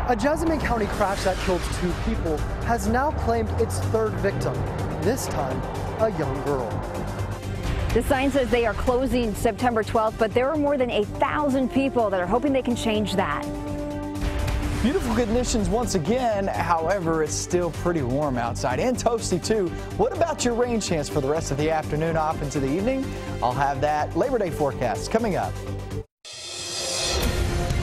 A Jessamine County crash that killed 2 people has now claimed its 3rd victim, this time a young girl. The sign says they are closing September 12th, but there are more than 1,000 people that are hoping they can change that. Beautiful conditions once again. However, it's still pretty warm outside and toasty too. What about your rain chance for the rest of the afternoon off into the evening? I'll have that Labor Day forecast coming up.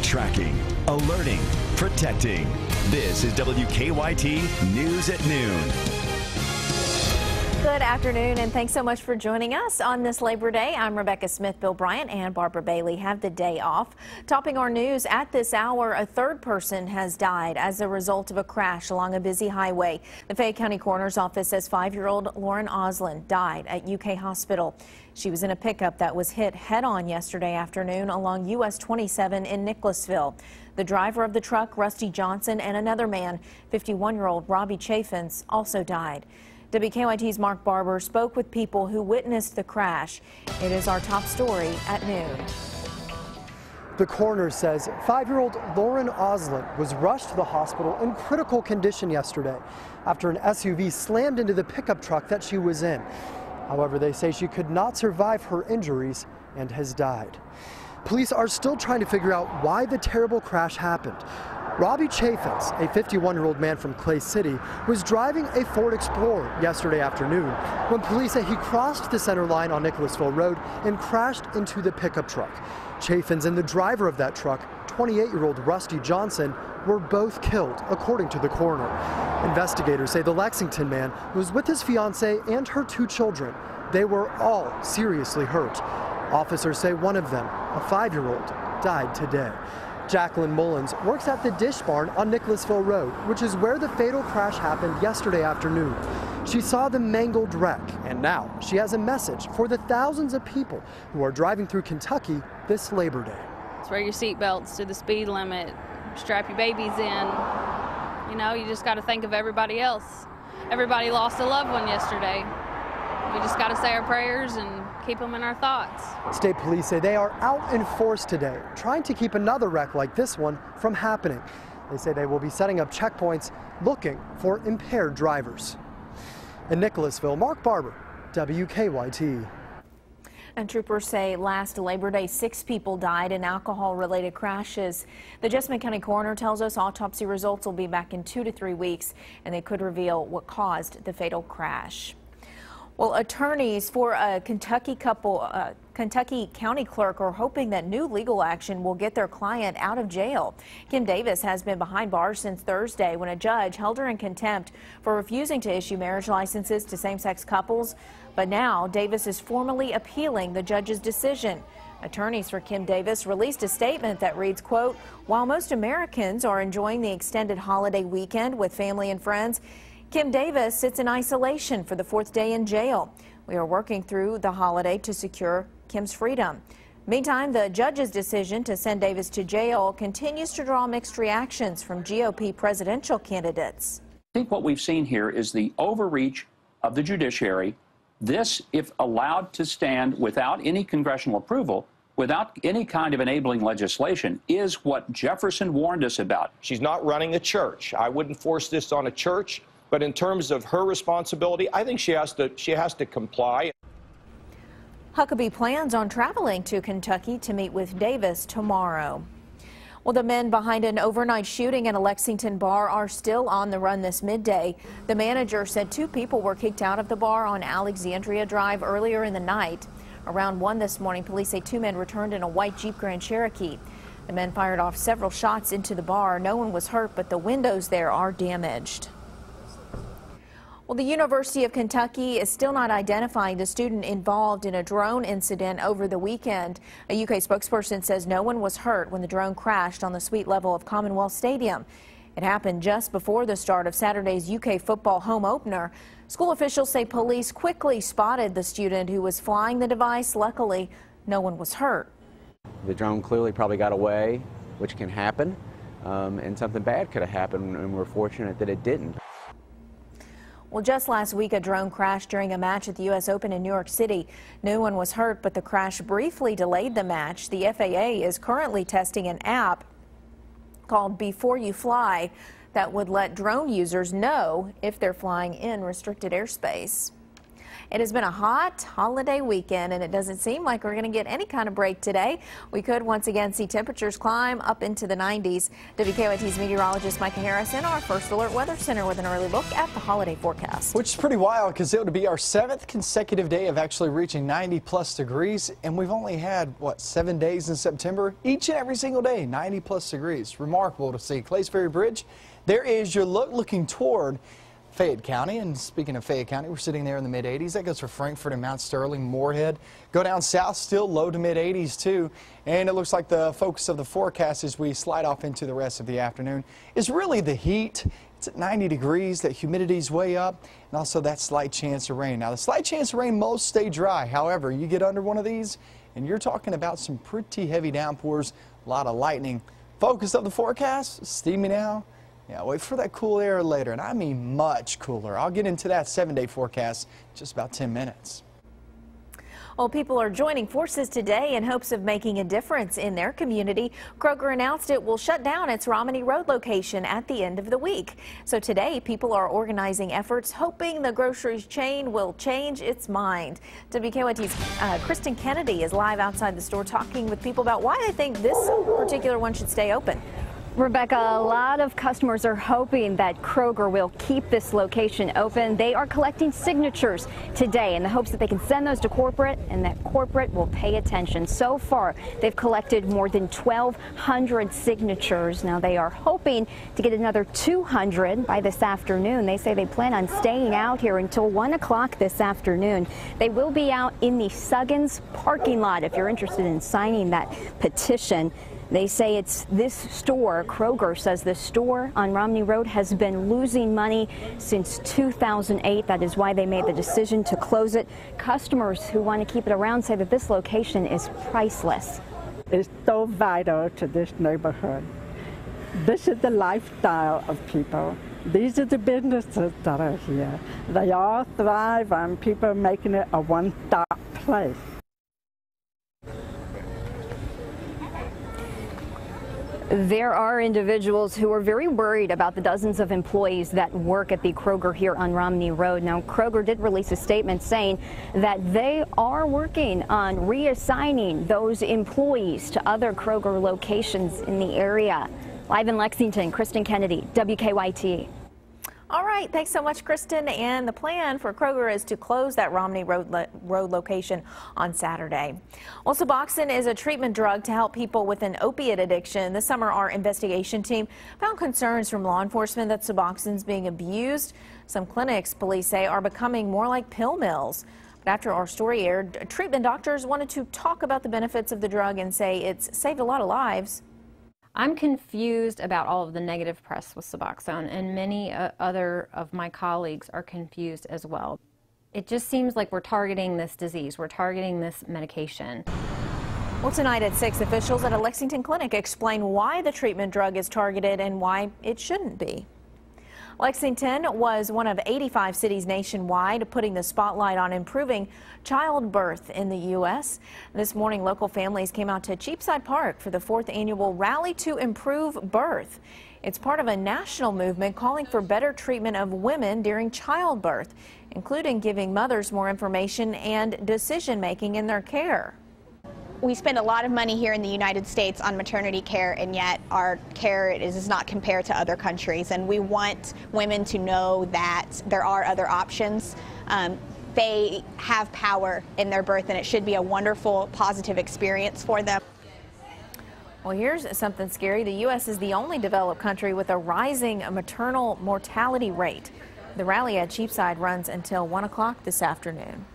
Tracking, alerting, protecting. This is WKYT News at Noon. Good afternoon, and thanks so much for joining us on this Labor Day. I'm Rebecca Smith. Bill Bryant and Barbara Bailey have the day off. Topping our news at this hour, a 3rd person has died as a result of a crash along a busy highway. The Fayette County Coroner's Office says 5-year-old Lauren Oslin died at UK Hospital. She was in a pickup that was hit head-on yesterday afternoon along US 27 in Nicholasville. The driver of the truck, Rusty Johnson, and another man, 51-year-old Robbie Chaffins, also died. WKYT's Mark Barber spoke with people who witnessed the crash. It is our top story at noon. The coroner says 5-year-old Lauren Oslin was rushed to the hospital in critical condition yesterday after an SUV slammed into the pickup truck that she was in. However, they say she could not survive her injuries and has died. Police are still trying to figure out why the terrible crash happened. Robbie Chaffins, a 51-year-old man from Clay City, was driving a Ford Explorer yesterday afternoon when police say he crossed the center line on Nicholasville Road and crashed into the pickup truck. Chaffins and the driver of that truck, 28-year-old Rusty Johnson, were both killed, according to the coroner. Investigators say the Lexington man was with his fiancée and her 2 children. They were all seriously hurt. Officers say one of them, a 5-year-old, died today. Jacqueline Mullins works at the Dish Barn on Nicholasville Road, which is where the fatal crash happened yesterday afternoon. She saw the mangled wreck, and now she has a message for the thousands of people who are driving through Kentucky this Labor Day. Wear your seatbelts to the speed limit, strap your babies in. You know, you just got to think of everybody else. Everybody lost a loved one yesterday. We just got to say our prayers and keep them in our thoughts. State police say they are out in force today, trying to keep another wreck like this one from happening. They say they will be setting up checkpoints looking for impaired drivers. In Nicholasville, Mark Barber, WKYT. And troopers say last Labor Day, 6 people died in alcohol-related crashes. The Jessamine County coroner tells us autopsy results will be back in 2 to 3 weeks, and they could reveal what caused the fatal crash. Well, attorneys for a Kentucky county clerk are hoping that new legal action will get their client out of jail. Kim Davis has been behind bars since Thursday when a judge held her in contempt for refusing to issue marriage licenses to same-sex couples. But now Davis is formally appealing the judge's decision. Attorneys for Kim Davis released a statement that reads, quote, "While most Americans are enjoying the extended holiday weekend with family and friends, Kim Davis sits in isolation for the 4th day in jail. We are working through the holiday to secure Kim's freedom." Meantime, the judge's decision to send Davis to jail continues to draw mixed reactions from GOP presidential candidates. I think what we've seen here is the overreach of the judiciary. This, if allowed to stand without any congressional approval, without any kind of enabling legislation, is what Jefferson warned us about. She's not running a church. I wouldn't force this on a church. But in terms of her responsibility, I think she has to comply. Huckabee plans on traveling to Kentucky to meet with Davis tomorrow. Well, the men behind an overnight shooting at a Lexington bar are still on the run this midday. The manager said 2 people were kicked out of the bar on Alexandria Drive earlier in the night. Around 1 this morning, police say 2 men returned in a white Jeep Grand Cherokee. The men fired off several shots into the bar. No one was hurt, but the windows there are damaged. Well, the University of Kentucky is still not identifying the student involved in a drone incident over the weekend. A UK spokesperson says no one was hurt when the drone crashed on the suite level of Commonwealth Stadium. It happened just before the start of Saturday's UK football home opener. School officials say police quickly spotted the student who was flying the device. Luckily, no one was hurt. The drone clearly probably got away, which can happen, and something bad could have happened, and we're fortunate that it didn't. Well, just last week, a drone crashed during a match at the U.S. Open in New York City. No one was hurt, but the crash briefly delayed the match. The FAA is currently testing an app called Before You Fly that would let drone users know if they're flying in restricted airspace. It has been a hot holiday weekend, and it doesn't seem like we're going to get any kind of break today. We could once again see temperatures climb up into the 90s. WKYT's meteorologist Micah Harris in our First Alert Weather Center with an early look at the holiday forecast. Which is pretty wild because it would be our 7th consecutive day of actually reaching 90+ degrees, and we've only had, 7 days in September? Each and every single day, 90+ degrees. Remarkable to see. Clays Ferry Bridge, there is your look looking toward Fayette County. And speaking of Fayette County, we're sitting there in the mid-80s. That goes for Frankfort and Mount Sterling, Moorhead. Go down south, still low to mid-80s too. And it looks like the focus of the forecast as we slide off into the rest of the afternoon is really the heat. It's at 90 degrees. That humidity's way up, and also that slight chance of rain. Now, the slight chance of rain, most stay dry. However, you get under one of these, and you're talking about some pretty heavy downpours, a lot of lightning. Focus of the forecast, steamy now. Yeah, wait for that cool air later, and I mean much cooler. I'll get into that 7-day forecast in just about 10 minutes. Well, people are joining forces today in hopes of making a difference in their community. Kroger announced it will shut down its Romney Road location at the end of the week. So today, people are organizing efforts, hoping the grocery chain will change its mind. WKYT's Kristen Kennedy is live outside the store talking with people about why they think this particular one should stay open. Rebecca, a lot of customers are hoping that Kroger will keep this location open. They are collecting signatures today in the hopes that they can send those to corporate and that corporate will pay attention. So far, they've collected more than 1,200 signatures. Now they are hoping to get another 200 by this afternoon. They say they plan on staying out here until 1 o'clock this afternoon. They will be out in the Suggins parking lot if you're interested in signing that petition. They say it's this store, Kroger says this store on Romney Road has been losing money since 2008. That is why they made the decision to close it. Customers who want to keep it around say that this location is priceless. It's so vital to this neighborhood. This is the lifestyle of people. These are the businesses that are here. They all thrive on people making it a one-stop place. There are individuals who are very worried about the dozens of employees that work at the Kroger here on Romney Road. Now, Kroger did release a statement saying that they are working on reassigning those employees to other Kroger locations in the area. Live in Lexington, Kristen Kennedy, WKYT. All right, thanks so much, Kristen. And the plan for Kroger is to close that Romney Road location on Saturday. Well, Suboxone is a treatment drug to help people with an opiate addiction. This summer, our investigation team found concerns from law enforcement that Suboxone is being abused. Some clinics, police say, are becoming more like pill mills. But after our story aired, treatment doctors wanted to talk about the benefits of the drug and say it's saved a lot of lives. I'm confused about all of the negative press with Suboxone, and many other of my colleagues are confused as well. It just seems like we're targeting this disease, we're targeting this medication. Well, tonight at 6, officials at a Lexington clinic explain why the treatment drug is targeted and why it shouldn't be. Lexington was one of 85 cities nationwide putting the spotlight on improving childbirth in the U.S. This morning, local families came out to Cheapside Park for the 4th annual Rally to Improve Birth. It's part of a national movement calling for better treatment of women during childbirth, including giving mothers more information and decision-making in their care. We spend a lot of money here in the United States on maternity care, and yet our care is not compared to other countries. And we want women to know that there are other options. They have power in their birth, and it should be a wonderful, positive experience for them. Well, here's something scary. The U.S. is the only developed country with a rising maternal mortality rate. The rally at Cheapside runs until 1 o'clock this afternoon.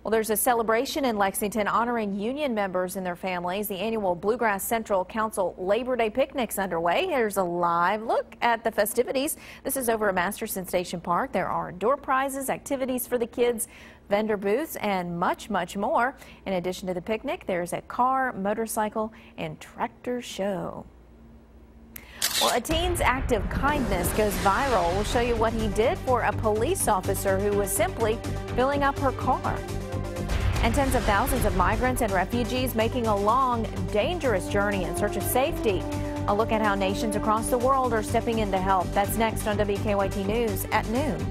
Well, there's a celebration in Lexington honoring union members and their families. The annual Bluegrass Central Council Labor Day picnic's underway. Here's a live look at the festivities. This is over at Masterson Station Park. There are door prizes, activities for the kids, vendor booths, and much, much more. In addition to the picnic, there's a car, motorcycle, and tractor show. Well, a teen's act of kindness goes viral. We'll show you what he did for a police officer who was simply filling up her car. And tens of thousands of migrants and refugees making a long, dangerous journey in search of safety. A look at how nations across the world are stepping in to help. That's next on WKYT News at noon.